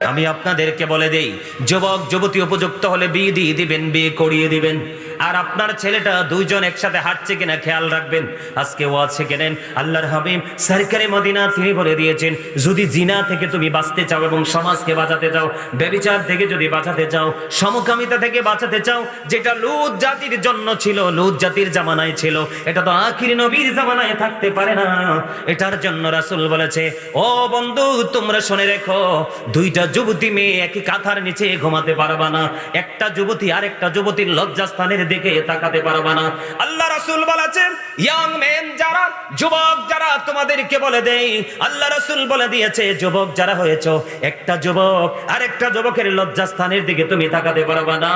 আমি আপনাদেরকে বলে দেই, যুবক যুবতী উপযুক্ত হলে বিয়ে দিয়ে দিবেন, বিয়ে করিয়ে দিবেন। আর আপনার ছেলেটা দুইজন একসাথে হাঁটছে কিনা খেয়াল রাখবেন। আজকে ওয়াজ শিখেনেন, আল্লাহর হাবিব সরকারে মদিনা তিনি বলে দিয়েছেন, যদি জিনা থেকে তুমি বাঁচতে চাও এবং সমাজকে বাঁচাতে চাও, ব্যভিচার থেকে যদি বাঁচাতে চাও, সমকামিতা থেকে বাঁচাতে চাও, যেটা লূত জাতির জন্য ছিল, লূত জাতির জামানায় ছিল, এটা তো আখির নবীর জামানায় থাকতে পারে না। এটার জন্য রাসূল বলেছে, ও বন্ধু তোমরা শুনে রেখো, দুইটা যুবতী মেয়ে একই কাঁথার নিচে ঘুমাতে পারবা না, একটা যুবতী আর একটা যুবতীর লজ্জাস্থানের দিকে তাকাতে পারবা না। আল্লাহ রাসূল বলেছেন, ইয়াং মেন যারা, যুবক যারা, তোমাদেরকে বলে দেই, আল্লাহ রাসূল বলে দিয়েছে, যুবক যারা হয়েছো, একটা যুবক আর একটা যুবকের লজ্জাস্থানের দিকে তুমি তাকাতে পারবা না।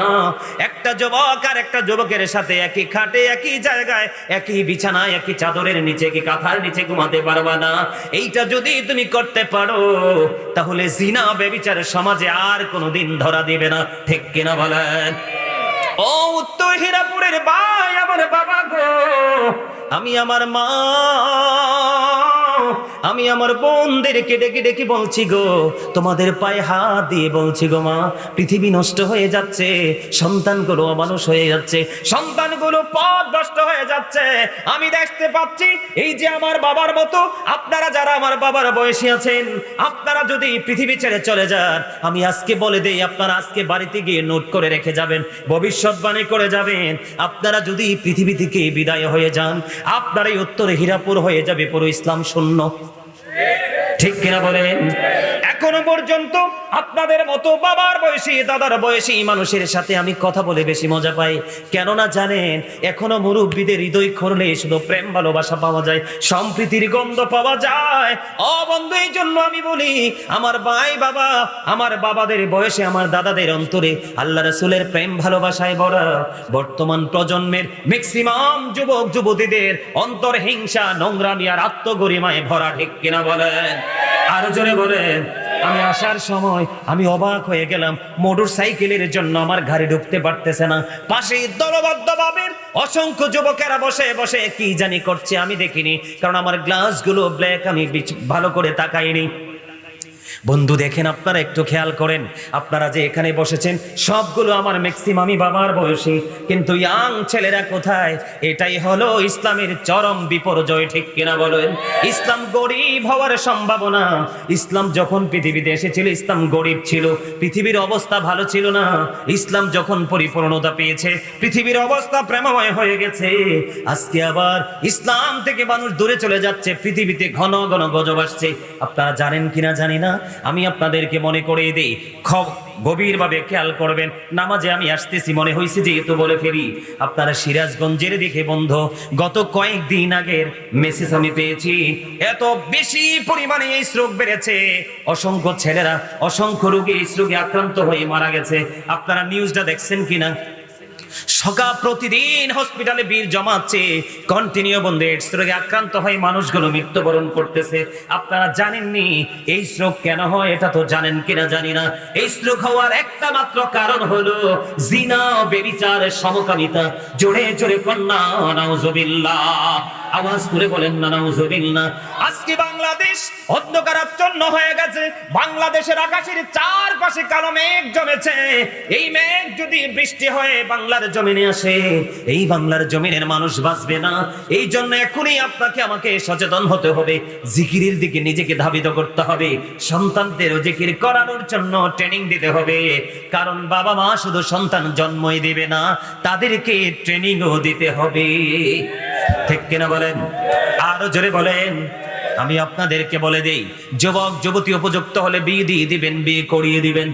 একটা যুবক আর একটা যুবকের সাথে একই খাটে, একই জায়গায়, একই বিছানায়, একই চাদরের নিচে, একই কাঁথার নিচে ঘুমাতে পারবা না। এইটা যদি তুমি করতে পারো, তাহলে জিনা ব্যভিচার সমাজে আর কোনোদিন ধরা দিবে না। ঠিক কিনা বলেন? ও উত্তর হীরাপুরের ভাই, আমার বাবা গো, আমি আমার মা, আমি আমার বোনদেরকে ডেকে ডেকে বলছি গো, তোমাদের পায়ে হাত দিয়ে বলছি গো মা, পৃথিবী নষ্ট হয়ে যাচ্ছে, সন্তানগুলো অমানুষ হয়ে যাচ্ছে, সন্তানগুলো পথভ্রষ্ট হয়ে যাচ্ছে। আমি দেখতে পাচ্ছি, এই যে আমার বাবার মতো আপনারা যারা আমার বাবার বয়সী আছেন, আপনারা যদি পৃথিবী ছেড়ে চলে যান, আমি আজকে বলে দেই, আপনারা আজকে বাড়িতে গিয়ে নোট করে রেখে যাবেন, ভবিষ্যৎবাণী করে যাবেন, আপনারা যদি পৃথিবী থেকে বিদায় হয়ে যান, আপনার এই উত্তর হীরাপুর হয়ে যাবে পুরো ইসলাম শূন্য। ঠিক কিনা বলেন? এখনো পর্যন্ত আপনাদের মতো বাবার বয়সী, দাদার বয়সী মানুষের সাথে আমি কথা বলে বেশি মজা পাই। কেননা জানেন, এখনো মুরব্বীদের হৃদয় খুললে শুধু প্রেম ভালোবাসা পাওয়া যায়, সম্প্রীতির গন্ধ পাওয়া যায়। ও বন্ধু, এই জন্য আমি বলি, আমার ভাই বাবা, আমার বাবাদের বয়সে, আমার দাদাদের অন্তরে আল্লাহ রাসূলের প্রেম ভালোবাসায় ভরা। বর্তমান প্রজন্মের ম্যাক্সিমাম যুবক যুবতীদের অন্তর হিংসা, নোংরামি আর আত্মগরিমায় ভরা। ঠিক কিনা বলেন? আরো জোরে বলেন। আমি আসার সময় আমি অবাক হয়ে গেলাম, মোটর সাইকেলের জন্য আমার গাড়ি ঢুকতে পারতেছে না, পাশে দলবদ্ধভাবে অসংখ্য যুবকেরা বসে বসে কি জানি করছে, আমি দেখিনি, কারণ আমার গ্লাসগুলো ব্ল্যাক, আমি ভালো করে তাকাইনি। বন্ধু দেখেন, আপনারা একটু খেয়াল করেন, আপনারা যে এখানে বসেছেন সবগুলো আমার ম্যাক্সিমামই বাবার বয়সী, কিন্তু ইয়াং ছেলেরা কোথায়? এটাই হলো ইসলামের চরম বিপর্যয়। ঠিক কিনা বলেন? ইসলাম গরিব হওয়ার সম্ভাবনা। ইসলাম যখন পৃথিবীতে এসেছিল, ইসলাম গরিব ছিল, পৃথিবীর অবস্থা ভালো ছিল না। ইসলাম যখন পরিপূর্ণতা পেয়েছে, পৃথিবীর অবস্থা প্রেমময় হয়ে গেছে। আজকে আবার ইসলাম থেকে মানুষ দূরে চলে যাচ্ছে, পৃথিবীতে ঘন ঘন গজব আসছে। আপনারা জানেন কিনা জানি না, আমি আপনাদেরকে মনে করিয়ে দিই, গভীরভাবে খেয়াল করবেন। নামাজে আমি আসতেছি, মনে হয়েছে যেহেতু বলে ফেলি, আপনারা সিরাজগঞ্জের দিকে বন্ধু, গত কয়েকদিন আগের মেসেজ আমি পেয়েছি, এত বেশি পরিমাণে এই রোগ বেড়েছে, অসংখ্য ছেলেরা, অসংখ্য রোগী এই রোগে আক্রান্ত হয়ে মারা গেছে। আপনারা নিউজটা দেখছেন কিনা? সকাল প্রতিদিন হসপিটালে ভিড় জমাচ্ছে, কন্টিনিউ বন্ধু, এইডস রোগে আক্রান্ত হয়ে মানুষগুলো মৃত্যুবরণ করতেছে। আপনারা জানেননি এই রোগ কেন হয়? এটা তো জানেন কিনা জানি না। এই রোগ হওয়ার একটা মাত্র কারণ হলো জিনা, ব্যভিচার, সমকামিতা। জোরে জোরে কন্যা নাউজুবিল্লাহ, আওয়াজ করে বলেন না নাউজুবিল্লাহ। আজকে বাংলাদেশ অন্ধকারাচ্ছন্ন হয়ে গেছে, বাংলাদেশের আকাশের চারপাশে কালো মেঘ জমেছে। এই মেঘ যদি বৃষ্টি হয়ে বাংলার জমিনে আসে, এই বাংলার জমিনের মানুষ বাঁচবে না। এই জন্য এখনই আপনাকে আমাকে সচেতন হতে হবে, জিকিরের দিকে নিজেকে ধাবিত করতে হবে, সন্তানদেরও জিকির করানোর জন্য ট্রেনিং দিতে হবে। কারণ বাবা মা শুধু সন্তান জন্মই দিবে না, তাদেরকে ট্রেনিংও দিতে হবে। ঠিক কিনা বলেন? আরো জোরে বলেন। আমি আপনাদেরকে বলে দেই, যুবক যুবতী উপযুক্ত হলে বিয়ে দিয়ে দিবেন, বিয়ে করিয়ে দিবেন।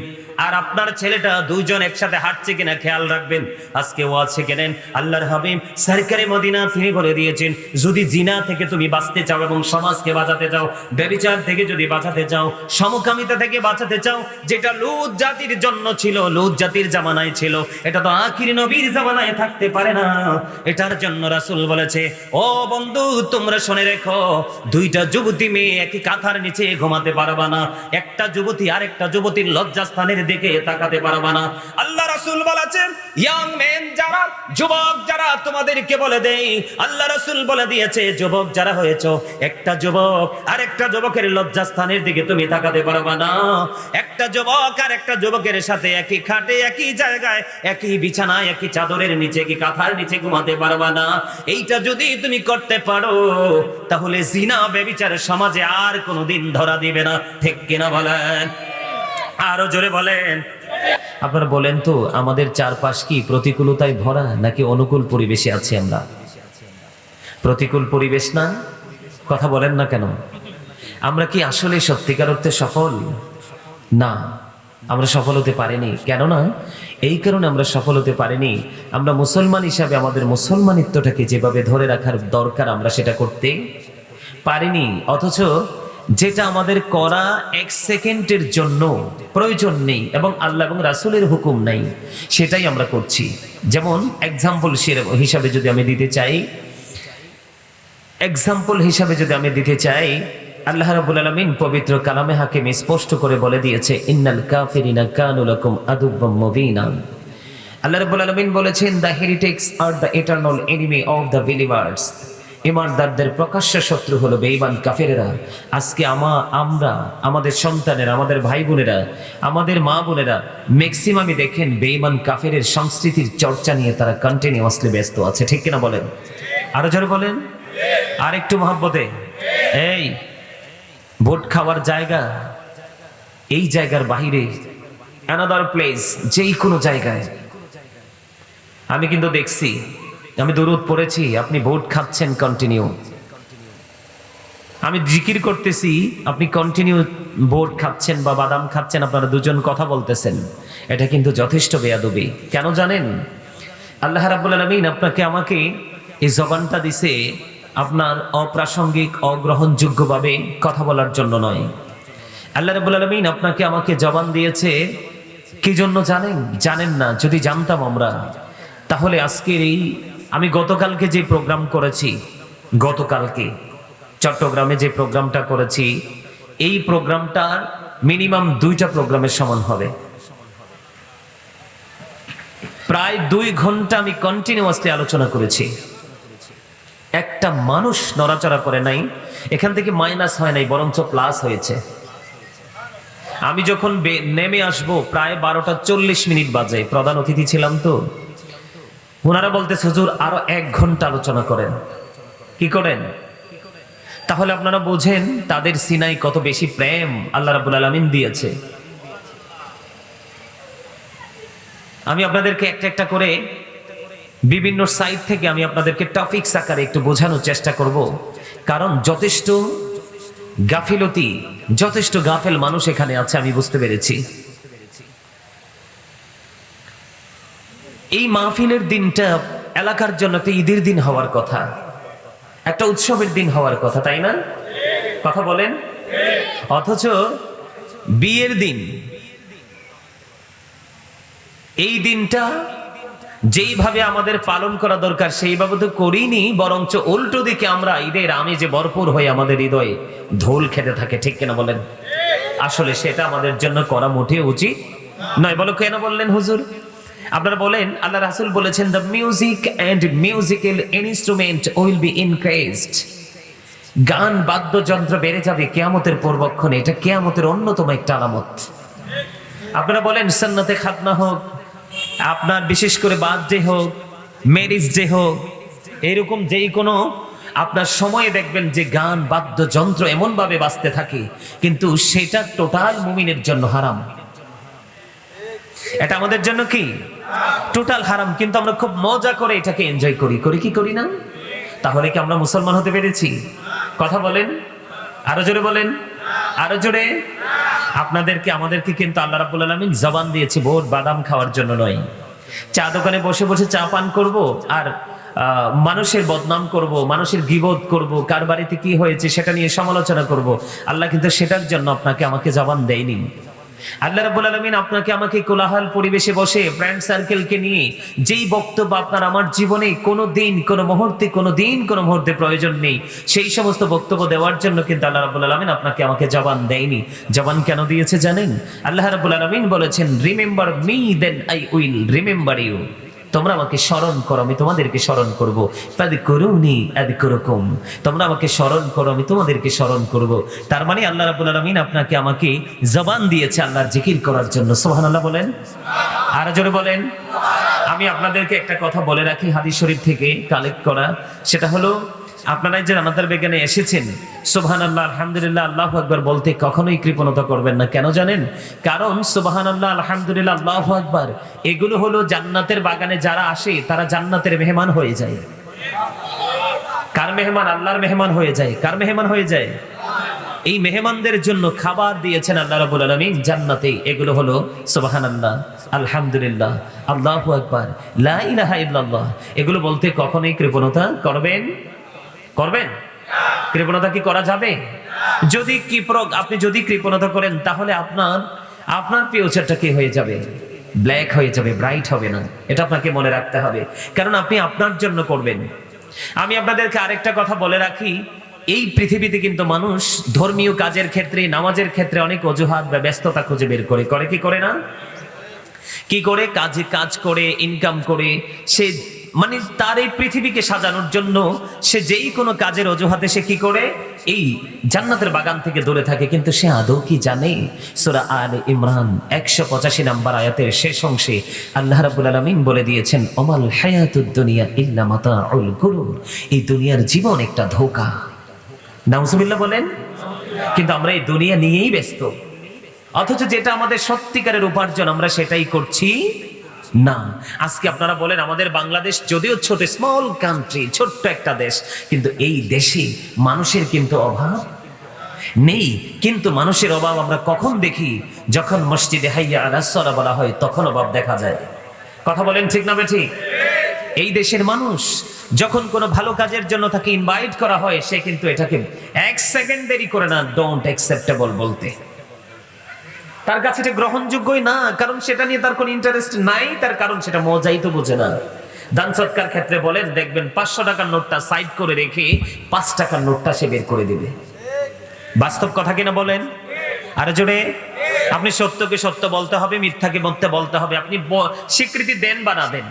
আর আপনার ছেলেটা দুইজন একসাথে হাঁটছে কিনা খেয়াল রাখবেন। আজকে ওয়াজ শিখেনেন, আল্লাহর হাবিব সরকারে মদিনা তিনি বলে দিয়েছেন, যদি জিনা থেকে তুমি বাঁচতে চাও এবং সমাজকে বাঁচাতে চাও, ব্যভিচার থেকে যদি বাঁচাতে চাও, সমকামিতা থেকে বাঁচাতে চাও, যেটা লূত জাতির জন্য ছিল, লূত জাতির জামানায় ছিল, এটা তো আখির নবীর জামানায় থাকতে পারে না। এটার জন্য রাসূল বলেছে, ও বন্ধু তোমরা শুনে রেখো, দুইটা যুবতী মেয়ে একই কাঁথার নিচে ঘুমাতে পারবা না, একটা যুবতী আর একটা যুবতীর লজ্জাস্থানের দিকে তাকাতে পারবা না। আল্লাহ রাসূল বলেছেন, ইয়াং মেন যারা, যুবক যারা, তোমাদেরকে বলে দেই, আল্লাহ রাসূল বলে দিয়েছে, যুবক যারা হয়েছো, একটা যুবক আর একটা যুবকের লজ্জাস্থানের দিকে তুমি তাকাতে পারবা না। একটা যুবক আর একটা যুবকের সাথে একই খাটে, একই জায়গায়, একই বিছানায়, একই চাদরের নিচে, কি কাঁথার নিচে ঘুমাতে পারবা না। এইটা যদি তুমি করতে পারো, তাহলে জিনা ব্যভিচার সমাজে আর কোনোদিন ধরা দিবে না। ঠিক কিনা বলেন? আরো জোরে বলেন। আপনারা বলেন তো, আমাদের চারপাশ কি প্রতিকূলতায় ভরা নাকি অনুকূল পরিবেশে আছি আমরা? প্রতিকূল পরিবেশ না? কথা বলেন না কেন? আমরা কি আসলে সত্যিকার অর্থে সফল? না, আমরা সফল হতে পারিনি। কেননা এই কারণে আমরা সফল হতে পারিনি, আমরা মুসলমান হিসাবে আমাদের মুসলমানিত্বটাকে যেভাবে ধরে রাখার দরকার আমরা সেটা করতে পারিনি। অথচ যেটা আমাদের করা এক সেকেন্ডের জন্য প্রয়োজন নেই এবং আল্লাহ এবং রাসূলের হুকুম নাই, সেটাই আমরা করছি। যেমন এক্সাম্পল হিসাবে যদি আমি দিতে চাই, আল্লাহ রাব্বুল আলামিন পবিত্র কালামে হাকিমে স্পষ্ট করে বলে দিয়েছে, ইন্নাল কাফিরিনা কানু লাকুম আদুওয়াম মুবিনা। আল্লাহ রাব্বুল আলামিন বলেছেন, the heretics are the eternal enemy of the believers. ইমানদারদের প্রকাশ্য শত্রু হলো বেঈমান কাফেরেরা। আজকে আমরা আমাদের সন্তানেরা, আমাদের ভাই বোনেরা, আমাদের মা বোনেরা ম্যাক্সিমামই দেখেন বেঈমান কাফেরের সংস্কৃতির চর্চা নিয়ে তারা কন্টিনিউয়াসলি ব্যস্ত আছে। ঠিক কিনা বলেন? আরো জোরে বলেন, আর একটু মহব্বতে। এই ভোট খাওয়ার জায়গা, এই জায়গার বাহিরে অ্যানাদার প্লেস, যেই কোনো জায়গায় আমি কিন্তু দেখছি, আমি দরুদ পড়েছি, আপনি ভোট খাচ্ছেন কন্টিনিউ, আমি জিকির করতেছি, আপনি কন্টিনিউ ভোট খাচ্ছেন বা বাদাম খাচ্ছেন, আপনারা দুজন কথা বলতেছেন। এটা কিন্তু যথেষ্ট বেয়াদবি। কেন জানেন? আল্লাহ রাব্বুল আলামিন আপনাকে আমাকে এই জবানটা দিছে আপনার অপ্রাসঙ্গিক, অগ্রহণযোগ্যভাবে কথা বলার জন্য নয়। আল্লাহ রাব্বুল আলামিন আপনাকে আমাকে জবান দিয়েছে কি জন্য জানেন না? যদি জানতাম আমরা, তাহলে আজকের এই, আমি গতকালকে যে প্রোগ্রাম করেছি, গতকালকে চট্টগ্রামে যে প্রোগ্রামটা করেছি, এই প্রোগ্রামটার মিনিমাম 2টা প্রোগ্রামের সমান হবে। প্রায় 2 ঘন্টা আমি কন্টিনিউয়াসলি আলোচনা করেছি। একটা মানুষ নড়াচড়া করে নাই, এখান থেকে মাইনাস হয় নাই, বরঞ্চ প্লাস হয়েছে। আমি যখন নেমে আসবো প্রায় 12টা 40 বাজে, প্রধান অতিথি ছিলাম তো, ওনারা বলতেছে, হুজুর আরো 1 ঘন্টা আলোচনা করেন। কি করেন? তাহলে আপনারা বোঝেন তাদের সিনাই কত বেশি প্রেম আল্লাহ রাব্বুল আলামিন দিয়েছে। আমি আপনাদেরকে একটা করে বিভিন্ন সাইড থেকে আমি আপনাদেরকে টপিকস আকারে একটু বোঝানোর চেষ্টা করব, কারণ যথেষ্ট গাফিলতি, যথেষ্ট গাফেল মানুষ এখানে আছে, আমি বুঝতে পেরেছি। এই মাহফিলের দিনটা এলাকার জন্য একটা ঈদের দিন হওয়ার কথা, একটা উৎসবের দিন হওয়ার কথা, তাই না? কথা বলেন। অথচ বিয়ের দিন, এই দিনটা যেইভাবে আমাদের পালন করা দরকার সেইভাবে তো করিনি, বরঞ্চ উল্টো দিকে আমরা ঈদের আমেজে ভরপুর হয়ে আমাদের হৃদয়ে ঢোল খেতে থাকে। ঠিক কিনা বলেন? আসলে সেটা আমাদের জন্য করা মোটেও উচিত নয়। বলো কেন বললেন হুজুর? আপনারা বলেন, আল্লাহ রাসূল বলেছেন, the music and musical instrument will be increased. গান বাদ্যযন্ত্র বেড়ে যাবে কিয়ামতের পূর্বক্ষণে। এটা কিয়ামতের অন্যতম একটা আলামত। আপনারা বলেন, সুন্নতে খাতনা হোক, আপনার বিশেষ করে বার্থডে হোক, ম্যারেজ ডে হোক, এরকম যেই কোনো আপনার সময়ে দেখবেন যে গান বাদ্যযন্ত্র এমন ভাবে বাজতে থাকে, কিন্তু সেটা টোটাল মুমিনের জন্য হারাম। এটা আমাদের জন্য কি? টোটাল হারাম। কিন্তু আমরা খুব মজা করে এটাকে এনজয় করি কি করি না? তাহলে কি আমরা মুসলমান হতে পেরেছি? কথা বলেন, আরো জোরে বলেন, আরো জোরে। আপনাদেরকে আমাদেরকে কিন্তু আল্লাহ রাব্বুল আলামিন জবান দিয়েছে ভোট বাদাম খাওয়ার জন্য নয়। চা দোকানে বসে বসে চা পান করব আর মানুষের বদনাম করব, মানুষের গীবত করব, কার বাড়িতে কি হয়েছে সেটা নিয়ে সমালোচনা করব। আল্লাহ কিন্তু সেটার জন্য আপনাকে আমাকে জবান দেয়নি। আল্লাহ রাব্বুল আলামিন আপনাকে আমাকে কোলাহল পরিবেশে বসে ফ্রেন্ড সার্কেলকে নিয়ে যেই বক্তব্য আপনার আমার জীবনে কোনো দিন কোনো মুহূর্তে প্রয়োজন নেই, সেই সমস্ত বক্তব্য দেওয়ার জন্য কিন্তু আল্লাহ রাব্বুল আলামিন আপনাকে আমাকে জবান দেয়নি। জবান কেন দিয়েছে জানেন? আল্লাহ রাব্বুল আলামিন বলেছেন, remember me then I will remember you. তোমরা আমাকে স্মরণ করো, আমি তোমাদেরকে স্মরণ করবো। ফাযকুরুনি আযকুরুকুম, তোমরা আমাকে স্মরণ করো, আমি তোমাদেরকে স্মরণ করব। তার মানে আল্লাহ রাব্বুল আলামিন আপনাকে আমাকে জবান দিয়েছে আল্লাহর জিকির করার জন্য। সুবহানাল্লাহ বলেন, আর জোরে বলেন। আমি আপনাদেরকে একটা কথা বলে রাখি, হাদিস শরীফ থেকে কালেক্ট করা, সেটা হলো আপনারা যে জান্নাতের বাগানে এসেছেন, সুবহানাল্লাহ আলহামদুলিল্লাহ আল্লাহু আকবার বলতে কখনোই কৃপণতা করবেন না। কেন জানেন? কারণ সুবহানাল্লাহ আলহামদুলিল্লাহ আল্লাহু আকবার এগুলো হলো জান্নাতের বাগানে যারা আসে তারা জান্নাতের মেহমান হয়ে যায়। কার মেহমান? আল্লাহর মেহমান হয়ে যায়। কার মেহমান হয়ে যায়? এই মেহমানদের জন্য খাবার দিয়েছেন আল্লাহ রাব্বুল আলামিন জান্নাতে। এগুলো হলো সুবহানাল্লাহ আলহামদুলিল্লাহ আল্লাহু আকবার লা ইলাহা ইল্লাল্লাহ। এগুলো বলতে কখনোই কৃপণতা করবেন? কৃপণতা কি করা যাবে? যদি আপনি যদি কৃপণতা করেন তাহলে আপনার ফিউচারটা কি হয়ে যাবে? ব্ল্যাক হয়ে যাবে, ব্রাইট হবে না। এটা আপনাকে মনে রাখতে হবে, কারণ আপনি আপনার জন্য করবেন। আমি আপনাদেরকে আরেকটা কথা বলে রাখি, এই পৃথিবীতে কিন্তু মানুষ ধর্মীয় কাজের ক্ষেত্রে, নামাজের ক্ষেত্রে অনেক অজুহাত বা ব্যস্ততা খুঁজে বের করে কি করে না? কি করে? কাজ করে, ইনকাম করে, সে মানে তার এই পৃথিবীকে সাজানোর জন্য সে যেই কোনো কাজের অজুহাতে সে কি করে? এই জান্নাতের বাগান থেকে দূরে থাকে। কিন্তু সে আদৌ কি জানে? সূরা আলে ইমরান 185 নম্বর আয়াতের শেষ অংশে আল্লাহ রাব্বুল আলামিন বলে দিয়েছেন, ওমাল হায়াতুদ দুনিয়া ইল্লা মাতাউল গুরুর। এই দুনিয়ার জীবন একটা ধোঁকা। নাউজুবিল্লাহ বলেন। কিন্তু আমরা এই দুনিয়া নিয়েই ব্যস্ত, অথচ যেটা আমাদের সত্যিকারের উপার্জন আমরা সেটাই করছি না। আজকে আপনারা বলেন, আমাদের বাংলাদেশ যদিও ছোট, স্মল কান্ট্রি, ছোট্ট একটা দেশ, কিন্তু এই দেশে মানুষের কিন্তু অভাব নেই। কিন্তু মানুষের অভাব আমরা কখন দেখি? যখন মসজিদে হাইয়া আলাস সালাহ বলা হয় তখন অভাব দেখা যায়। কথা বলেন ঠিক না বেঠিক? এই দেশের মানুষ যখন কোনো ভালো কাজের জন্য তাকে ইনভাইট করা হয়, সে কিন্তু এটাকে এক সেকেন্ড দেরি করে না ডোন্ট অ্যাকসেপ্টেবল বলতে। তার কাছে এটা গ্রহণযোগ্যই না, কারণ সেটা নিয়ে তার কোনো ইন্টারেস্ট নাই। তার কারণ সেটা মজাই তো বোঝে না। দান সৎকার ক্ষেত্রে বলেন, দেখবেন 500 টাকার নোটটা সাইড করে রেখে 5 টাকার নোটটা সে বের করে দিবে। বাস্তব কথা কিনা বলেন? আরে জোরে। আপনি সত্যকে সত্য বলতে হবে, মিথ্যাকে মিথ্যা বলতে হবে। আপনি স্বীকৃতি দেন বা না দেন,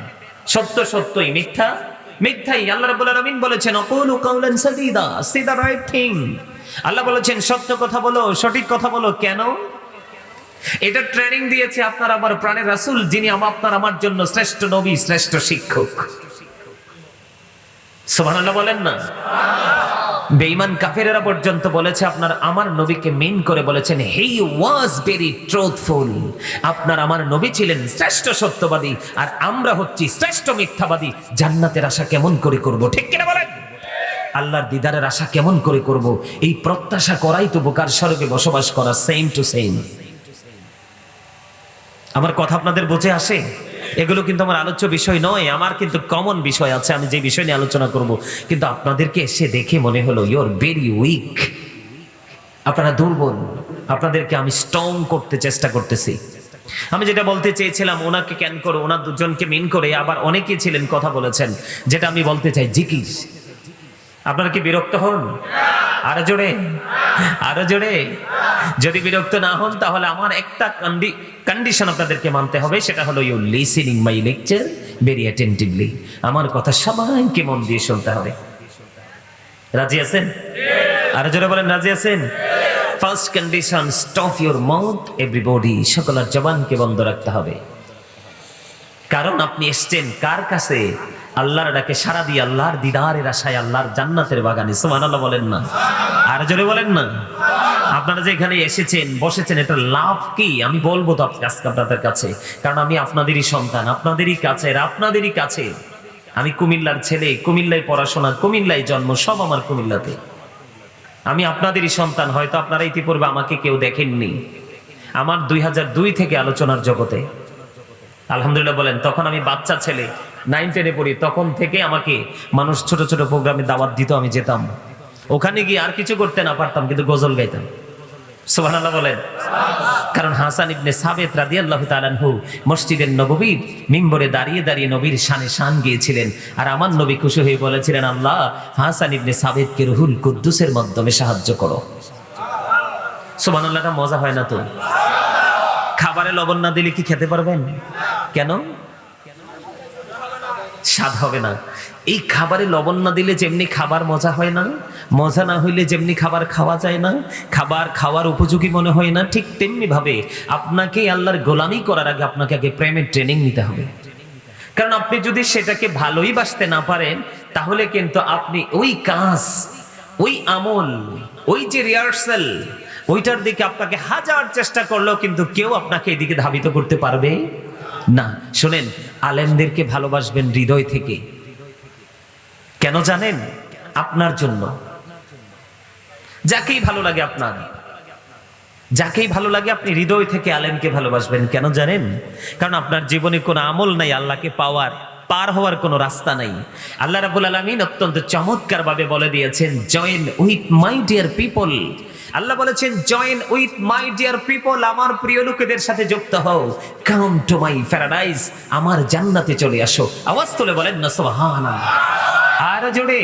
সত্য সত্যই, মিথ্যা মিথ্যাই। আল্লাহ রাব্বুল আলামিন বলেছেন, আকুলু কাওলান সাদীদা, সে দ্য রাইট থিং। আল্লাহ বলেছেন সত্য কথা বলো, সঠিক কথা বলো। কেন? এটা ট্রেনিং দিয়েছে আপনার আমার প্রাণের রাসূল, যিনি আপনার আমার জন্য শ্রেষ্ঠ নবী, শ্রেষ্ঠ শিক্ষক। সুবহানাল্লাহ বলেন না? বেঈমান কাফেরেরা পর্যন্ত বলেছে আপনার আমার নবীকে মিন করে বলেছেন, হি ওয়াজ ভেরি ট্রুথফুল। আপনার আমার নবী ছিলেন শ্রেষ্ঠ সত্যবাদী, আর আমরা হচ্ছি শ্রেষ্ঠ মিথ্যাবাদী। জান্নাতের আশা কেমন করে করব? ঠিক কিনা বলেন? আল্লাহর দিদারের আশা কেমন করে করব? এই প্রত্যাশা করাই তো বোকার স্বর্গে বসবাস করা। Same to same. আমার কথা আপনাদের বুঝে আসে? এগুলো কিন্তু আমার আলোচ্য বিষয় নয়, আমার কিন্তু কমন বিষয় আছে, আমি যে বিষয় নিয়ে আলোচনা করব। কিন্তু আপনাদেরকে এসে দেখে মনে হলো ইউ আর ভেরি উইক, আপনারা দুর্বল। আপনাদেরকে আমি স্ট্রং করতে চেষ্টা করতেছি। আমি যেটা বলতে চেয়েছিলাম, ওনাকে ক্যান করে, ওনার দুজনকে মিন করে আবার অনেকে ছিলেন কথা বলেছেন, যেটা আমি বলতে চাই জিকির। আপনারা কি বিরক্ত হন? আরো জোরে, আরো জোরে। যদি বিরক্ত না হন তাহলে আমার একটা কন্ডিশন আপনাদেরকে মানতে হবে, সেটা হলো you listening my lecture very attentively. আমার কথা সবাইকে মন দিয়ে শুনতে হবে। রাজি আছেন? আরো জোরে বলেন, রাজি আছেন? First condition, stop your mouth everybody. সকলের জবানকে বন্ধ রাখতে হবে। কারণ আপনি এসছেন কার কাছে? আল্লাহর ডাকে সাড়া দিয়ে, আল্লাহর দিদারের আশায়, আল্লাহর জান্নাতের বাগানে। সুবহানাল্লাহ বলেন না? আর জোরে বলেন না? আপনারা যে এখানে এসেছেন, বসেছেন, এটা লাভ কি? আমি বলবো তো আজকে আপনাদের কাছে, কারণ আমি আপনাদেরই সন্তান, আপনাদেরই কাছে। আমি কুমিল্লার ছেলে, কুমিল্লায় পড়াশোনা, কুমিল্লায় জন্ম, সব আমার কুমিল্লাতে। আমি আপনাদেরই সন্তান। হয়তো আপনারা ইতিপূর্বে আমাকে কেউ দেখেননি। আমার 2002 থেকে আলোচনার জগতে, আলহামদুলিল্লাহ বলেন। তখন আমি বাচ্চা ছেলে, 9-10-এ পড়ি। তখন থেকে আমাকে মানুষ ছোট ছোট প্রোগ্রামে দাওয়াত দিত, আমি যেতাম। ওখানে গিয়ে আর কিছু করতে না পারতাম, কিন্তু গজল গাইতাম। সুবহানাল্লাহ বলেন। কারণ হাসান ইবনে সাবিত রাদিয়াল্লাহু তাআলা আনহু মসজিদের নববীর মিম্বরে দাঁড়িয়ে দাঁড়িয়ে নবীর শানে শান গিয়েছিলেন, আর আমার নবী খুশি হয়ে বলেছিলেন, আল্লাহ হাসান ইবনে সাবিতকে রুহুল কুদ্দুসের মাধ্যমে সাহায্য করো। সুবহানাল্লাহটা মজা হয় না তো? খাবারে লবণ না দিলে কি খেতে পারবেন? কেন? স্বাদ হবে না। এই খাবারে লবণ না দিলে যেমনি খাবার মজা হয় না, মজা না হইলে যেমনি খাবার খাওয়া যায় না, খাবার খাওয়ার উপযোগী মনে হয় না, ঠিক তেমনি ভাবে আপনাকে আল্লাহর গোলামি করার আগে আপনাকে আগে প্রেমের ট্রেনিং নিতে হবে। কারণ আপনি যদি সেটাকে ভালোই বাসতে না পারেন, তাহলে কিন্তু আপনি ওই কাজ, ওই আমল, ওই যে রিহার্সাল, ওইটার দিকে আপনাকে হাজার চেষ্টা করলেও কিন্তু কেউ আপনাকে এদিকে ধাবিত করতে পারবে না। শোনেন, আলেমদেরকে ভালোবাসবেন হৃদয় থেকে। কেন জানেন? আপনার জন্য। যাকেই ভালো লাগে আপনার, যাকেই ভালো লাগে আপনি হৃদয় থেকে আলেমকে ভালোবাসবেন। কেন জানেন? কারণ আপনার জীবনে কোনো আমল নাই, আল্লাহকে পার হওয়ার কোনো রাস্তা নাই। আল্লাহ রাব্বুল আলামিন অত্যন্ত চমৎকার ভাবে বলে দিয়েছেন, join with my dear people. Allah বলেছেন, join with my dear people, আমার প্রিয় লোকেদের সাথে যুক্ত হও। কাম টু মাই প্যারাডাইস, আমার জান্নাতে চলে আসো। আওয়াজ তুলে বলেন না সুবহানাল্লাহ। আর জোরে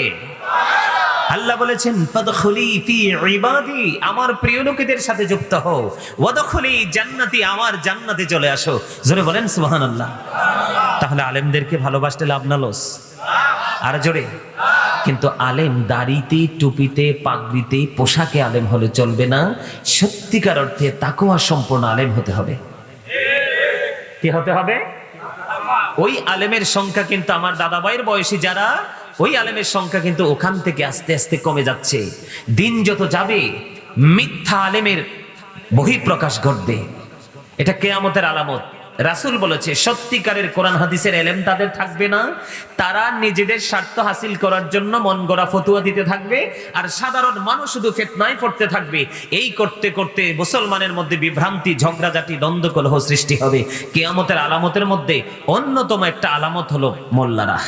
আল্লাহ বলেছেন, ফাদখুলি ফি ইবাদি, আমার প্রিয় লোকেদের সাথে যুক্ত হও। ওয়াদখুলি জান্নাতি, আমার জান্নাতে চলে আসো। জোরে বলেন সুবহানাল্লাহ। তাহলে আলেমদেরকে ভালোবাসতে লাভ না লস? আর জোরে। কিন্তু আলেম দাড়িতে, টুপিতে, পাগড়িতে, পোশাকে আলেম হলে চলবে না। সত্যিকার অর্থে তাকওয়া সম্পন্ন আলেম হতে হবে। কি হতে হবে? ওই আলেমের সংখ্যা কিন্তু আমার দাদাভাইয়ের বয়সী যারা, ওই আলেমের সংখ্যা কিন্তু ওখান থেকে আস্তে আস্তে কমে যাচ্ছে। দিন যত যাবে মিথ্যা আলেমের বহিঃপ্রকাশ ঘটবে। এটা কিয়ামতের আলামত। রাসূল বলেছে, সত্যিকারের কোরআন হাদিসের এলেম তাদের থাকবে না। তারা নিজেদের স্বার্থ হাসিল করার জন্য মন গড়া ফতুয়া দিতে থাকবে, আর সাধারণ মানুষ শুধু ফিতনায় পড়তে থাকবে। এই করতে করতে মুসলমানের মধ্যে বিভ্রান্তি, ঝগড়াঝাটি, দ্বন্দ্ব, কলহ সৃষ্টি হবে। কিয়ামতের আলামতের মধ্যে অন্যতম একটা আলামত হলো মোল্লারা।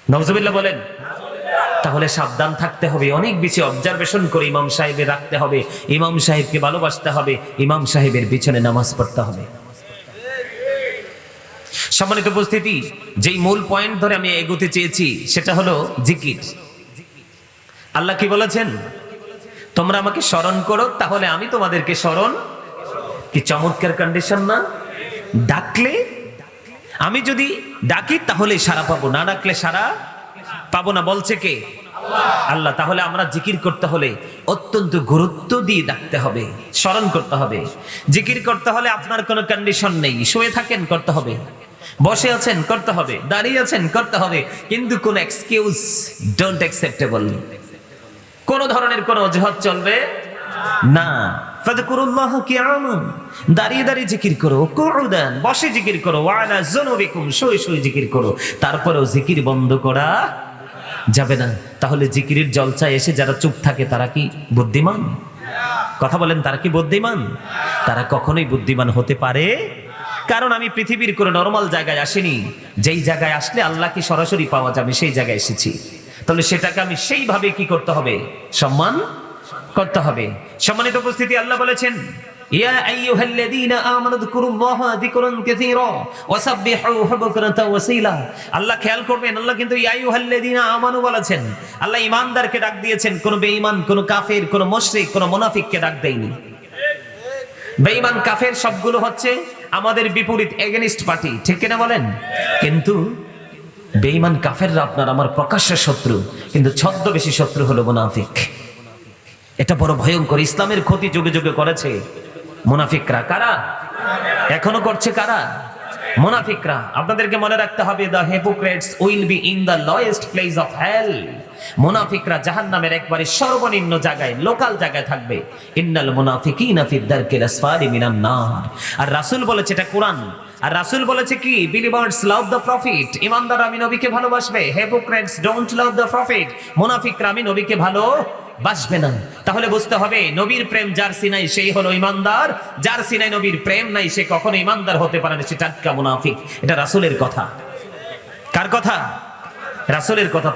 নাউজুবিল্লাহ বলেন। তাহলে সাবধান থাকতে হবে, অনেক বেশি অবজারভেশন করে ইমাম সাহেবের রাখতে হবে, ইমাম সাহেবকে ভালোবাসতে হবে, ইমাম সাহেবের পিছনে নামাজ পড়তে হবে। সম্মানিত উপস্থিতি, যেই মূল পয়েন্ট ধরে আমি এগোতে চেয়েছি সেটা হলো জিকির। আল্লাহ কি বলেছেন? তোমরা আমাকে স্মরণ করো, তাহলে আমি তোমাদেরকে স্মরণ। কি চমৎকার কন্ডিশন না? ডাকলে, আমি যদি ডাকি তাহলে সারা পাবো, না ডাকলে সারা পাবো না। বলছে কে? আল্লাহ। তাহলে আমরা জিকির করতে হলে অত্যন্ত গুরুত্ব দিয়ে ডাকতে হবে, স্মরণ করতে হবে। জিকির করতে হলে আপনার কোনো কন্ডিশন নেই। শুয়ে থাকেন, করতে হবে। বসে আছেন, করতে হবে। দাঁড়িয়ে আছেন, করতে হবে। কিন্তু কোন এক্সকিউজ ডোন্ট অ্যাকসেপ্টেবল। কোন ধরনের কোন অজুহাত চলবে না। ফাযকুরুল্লাহ কিয়ামান, দাঁড়িয়ে দাঁড়িয়ে জিকির করো, কুউদান, বসে জিকির করো, ওয়া আলা যুনুবিকুম, শুয়ে শুয়ে জিকির করো। তারপরেও জিকির বন্ধ করা যাবে না। তাহলে জিকিরের জলসায় এসে যারা চুপ থাকে তারা কি বুদ্ধিমান? কথা বলেন, তারা কি বুদ্ধিমান? তারা কখনোই বুদ্ধিমান হতে পারে। কারণ আমি পৃথিবীর কোনো নরমাল জায়গায় আসিনি। যেই জায়গায় আসলে আল্লাহকে সরাসরি পাওয়া যাবে সেই জায়গায় এসেছি। তাহলে সেটাকে আমি সেইভাবে কি করতে হবে? সম্মান করতে হবে। সম্মানিত উপস্থিতি, আল্লাহ বলেছেন, ইয়া আইয়ুহাল্লাযীনা আমানু যকুরুল্লাহা যিকরান কাসীরা ওয়াসাব্বিহুহু বুকরাতাও ওয়াসীলা। আল্লাহ খেয়াল করবেন, আল্লাহ কিন্তু ইয়া আইয়ুহাল্লাযীনা আমানু বলেছেন। আল্লাহ ঈমানদারকে ডাক দিয়েছেন, কোন বেঈমান, কোন কাফের, কোন মুশরিক, কোন মুনাফিককে ডাক দেয়নি। বেঈমান, কাফের সবগুলো হচ্ছে আমাদের বিপরীত, এগেনিস্ট পার্টি, ঠিক কিনা বলেন? কিন্তু বেঈমান কাফেররা আপনার আমার প্রকাশ্য শত্রু, কিন্তু ছদ্মবেশী শত্রু হলো মুনাফিক। এটা বড় ভয়ঙ্কর। ইসলামের ক্ষতি যুগে যুগে করেছে মুনাফিকরা। কারা? এখনো করছে কারা? মুনাফিকরা। আপনাদেরকে মনে রাখতে হবে, the hypocrites will be in the lowest place of hell। মুনাফিকরা জাহান্নামের একবারে সর্বনিম্ন জায়গায়, লোকাল জায়গায় থাকবে। ইন্নাল মুনাফিকিনা ফি দারকিল আসফালি মিনান নার। আর রাসূল বলেছে, এটা কোরআন। আর রাসূল বলেছে কি? Believers love the prophet. ঈমানদার আমি নবীকে ভালোবাসবে। hypocrites don't love the prophet। মুনাফিকরা আমি নবীকে ভালোবাসবে না। তাহলে বুঝতে হবে, নবীর প্রেম যার সিনাই সেই হলো ঈমানদার, যার সিনাই নবীর প্রেম নাই সে কখনো ঈমানদার হতে পারে না, সে টাটকা মুনাফিক। এটা রাসূলের কথা। কার কথা? রাসূলের কথা।